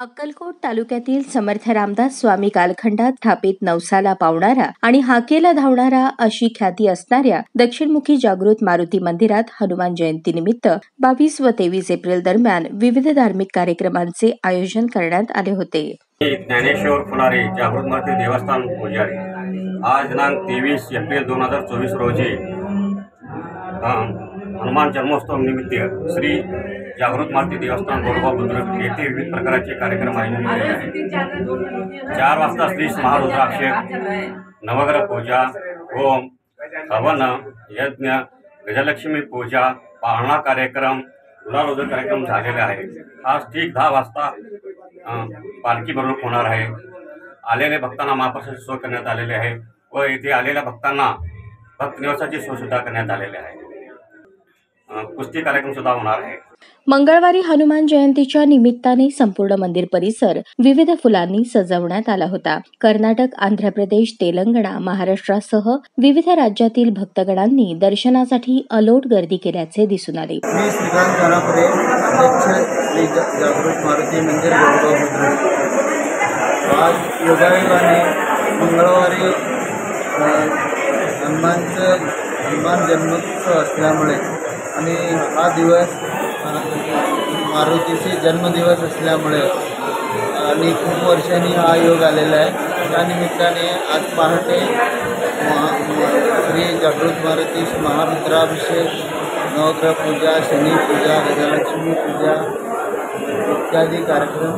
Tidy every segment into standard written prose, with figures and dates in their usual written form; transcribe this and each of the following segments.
अक्कलकोट तालुक्यातील समर्थ रामदास स्वामी कालखंडात स्थापित नवसाला पावणारा आणि हाकेला धावणारा अशी ख्याती असणाऱ्या दक्षिणमुखी जागृत मारुती मंदिरात हनुमान जयंतीनिमित्त 22 व 23 एप्रिल दरम्यान विविध धार्मिक कार्यक्रमांचे आयोजन करण्यात आले होते. ज्ञानेश्वर फुलारी जागृत मारुती देवस्थान पुजारी आज दिनांक 23 एप्रिल 2024 रोजी हनुमान जन्मोत्सव निमित्त श्री जागृत मारुती देवस्थान गोडगाव बुद्रुक येथे विविध प्रकारचे कार्यक्रम आयोजित केले आहेत. 4 वाजता श्री महारुद्राभिषेक, नवग्रह पूजा, होम, हवन, यज्ञ, गजलक्ष्मी पूजा, पाळणा कार्यक्रम, गुलालोदर कार्यक्रम झालेले आहे. आज ठीक 10 वाजता पालखी मिरवणूक होणार आहे. आलेल्या भक्तांना महाप्रसादाची सोय करण्यात आलेली आहे व इथे आलेल्या भक्तांना भक्त निवासाची सोय सुद्धा करण्यात आलेली आहे. कुस्ती कार्यक्रम सुद्धा होणार आहे. मंगळवारी हनुमान जयंतीच्या निमित्ताने संपूर्ण मंदिर परिसर विविध फुलांनी सजवण्यात आला होता. कर्नाटक, आंध्र प्रदेश, तेलंगणा, महाराष्ट्रासह विविध राज्यातील भक्तगणांनी दर्शनासाठी अलोट गर्दी केल्याचे दिसून आले. मी श्रीकांत खानापुरे, अध्यक्ष श्री जागृत मारुती मंदिर गोडगाव बुद्रुक. आज योगायोगाने मंगळवारी हनुमान जन्मोत्सव असल्यामुळे आणि हा दिवस मारुतीचे जन्मदिवस असल्यामुळे आणि खूप वर्षांनी हा योग आलेला आहे. त्या निमित्ताने आज पहाटे श्री जागृत मारुती महारुद्राभिषेक, नवग्रह पूजा, शनी पूजा, गजलक्ष्मी पूजा इत्यादी कार्यक्रम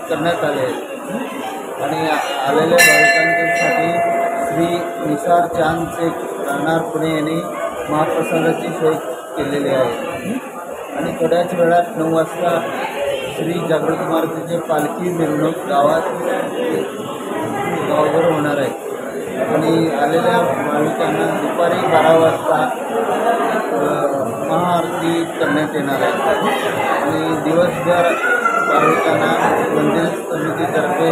करण्यात आले आहेत. आणि आलेल्या भाविकांसाठी श्री निसार चांद शेख राहणार पुणे यांनी महाप्रसादाची सोय केलेली आहे. आणि थोड्याच वेळात 9 वाजता श्री जागृत मारुतीचे पालखी मिरवणूक गावभर होणार आहे. आणि आलेल्या भाविकांना दुपारी 12 वाजता महाआरती करण्यात येणार आहे. आणि दिवसभर भाविकांना मंदिर समितीतर्फे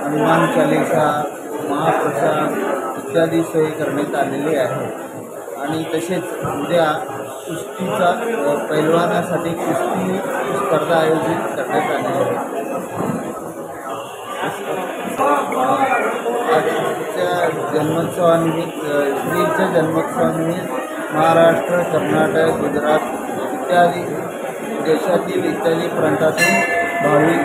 हनुमान चालीसा, महाप्रसाद इत्यादी सोय करण्यात आलेली आहे. आणि तसेच उद्या कुस्तीचा पैलवानासाठी कुस्ती स्पर्धा आयोजित करण्यात आली आहे. आजच्या जन्मोत्सवानिमित्त श्रीच्या जन्मोत्सवानिमित्त महाराष्ट्र, कर्नाटक, गुजरात इत्यादी देशातील इत्यादी प्रांतातून भाविक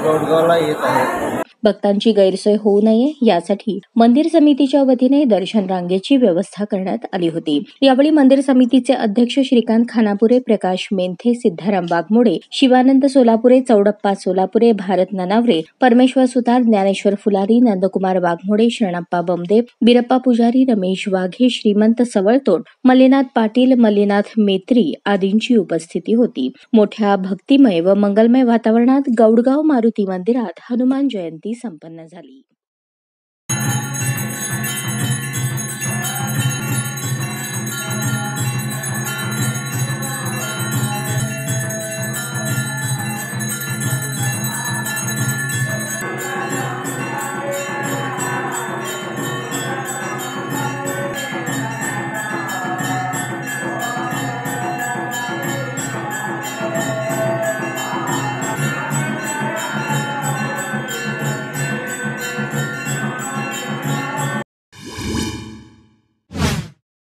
गोडगावला येत आहेत. भक्तांची गैरसोय होऊ नये यासाठी मंदिर समितीच्या वतीने दर्शन रांगेची व्यवस्था करण्यात आली होती. यावेळी मंदिर समितीचे अध्यक्ष श्रीकांत खानापुरे, प्रकाश मेंथे, सिद्धाराम वाघमोडे, शिवानंद सोलापुरे, चौडप्पा सोलापुरे, भारत ननावरे, परमेश्वर सुतार, ज्ञानेश्वर फुलारी, नंदकुमार वाघमोडे, शरणप्पा बमदेव, बिरप्पा पुजारी, रमेश वाघे, श्रीमंत सवळतोड, मल्लीनाथ पाटील, मल्लीनाथ मेत्री आदींची उपस्थिती होती. मोठ्या भक्तिमय व मंगलमय वातावरणात गौडगाव मारुती मंदिरात हनुमान जयंती संपन्न झाली.